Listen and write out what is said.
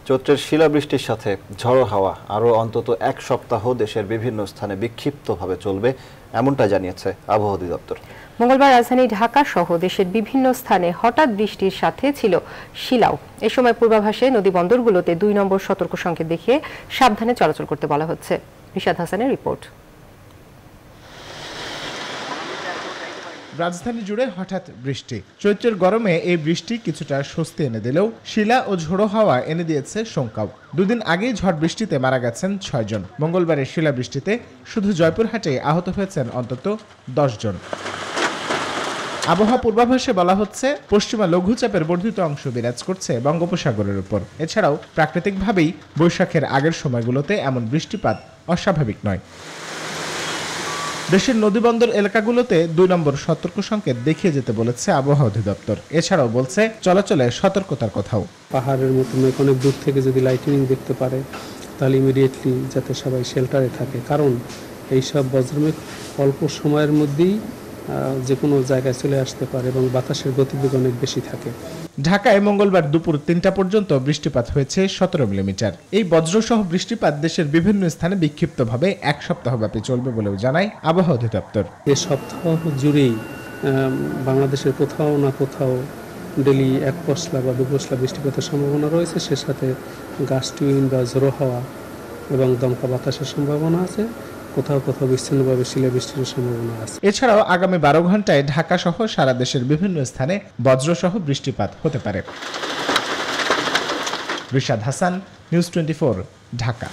চৈত্রের শিলাবৃষ্টির সাথে ঝড়ো হাওয়া আরও অন্তত এক সপ্তাহ দেশের বিভিন্ন স্থানে বিক্ষিপ্তভাবে চলবে, এমনটা জানিয়েছে আবহাওয়া অধিদপ্তর। মঙ্গলবার রাজধানী ঢাকা সহ দেশের বিভিন্ন স্থানে হঠাৎ বৃষ্টির সাথে ছিল শিলাও। এ সময় পূর্বাভাসে নদী বন্দরগুলোতে ২ নম্বর সতর্ক সংকেত দেখিয়ে সাবধানে চলাচল করতে বলা হচ্ছে। রিশাদ হাসানের রিপোর্ট। রাজধানী জুড়ে হঠাৎ বৃষ্টি। চৈত্রের গরমে এই বৃষ্টি কিছুটা স্বস্তি এনে দিলেও শিলা ও ঝোড়ো হাওয়া এনে দিয়েছে শঙ্কাও। দুদিন আগেই ঝড় বৃষ্টিতে মারা গেছেন ৬ জন। মঙ্গলবারের শিলা বৃষ্টিতে শুধু জয়পুরহাটে আহত হয়েছেন অন্তত ১০ জন। আবহাওয়া পূর্বাভাসে বলা হচ্ছে, পশ্চিমা লঘুচাপের বর্ধিত অংশ বিরাজ করছে বঙ্গোপসাগরের উপর। এছাড়াও প্রাকৃতিকভাবেই বৈশাখের আগের সময়গুলোতে এমন বৃষ্টিপাত অস্বাভাবিক নয়। দেশের নদীবন্দর এলাকাগুলোতে ২ নম্বর সতর্ক সংকেত দেখিয়ে যেতে বলেছে আবহাওয়া অধিদপ্তর। এছাড়াও বলছে চলাচলে সতর্কতার কথাও। পাহাড়ের মতো অনেক দূর থেকে যদি লাইটনিং দেখতে পারে তাহলে ইমিডিয়েটলি যাতে সবাই শেল্টারে থাকে, কারণ এইসব বজ্রমেঘ অল্প সময়ের মধ্যেই যে কোনো জায়গায় চলে আসতে পারে এবং বাতাসের গতিবেগ অনেক বেশি থাকে। ঢাকায় মঙ্গলবার দুপুর ৩টা পর্যন্ত বৃষ্টিপাত হয়েছে ১৭ মিলিমিটার। এই বজ্রসহ বৃষ্টিপাত দেশের বিভিন্ন স্থানে বিক্ষিপ্তভাবে এক সপ্তাহব্যাপী চলবে বলেও জানায় আবহাওয়া অধিদপ্তর। এই সপ্তাহ জুড়েই বাংলাদেশের কোথাও না কোথাও ডেলি ১ পশলা বা ২ পশলা বৃষ্টিপাতের সম্ভাবনা রয়েছে। সে সাথে গাস্ট উইন্ড বা ঝোড়ো হাওয়া এবং দমকা বাতাসের সম্ভাবনা আছে। কোথাও কোথাও বিচ্ছিন্নভাবে শিলাবৃষ্টির সম্ভাবনা আছে। এছাড়াও আগামী ১২ ঘন্টায় ঢাকা সহ সারা দেশের বিভিন্ন স্থানে বজ্রসহ বৃষ্টিপাত হতে পারে। রিশাদ হাসান, নিউজ 24, ঢাকা।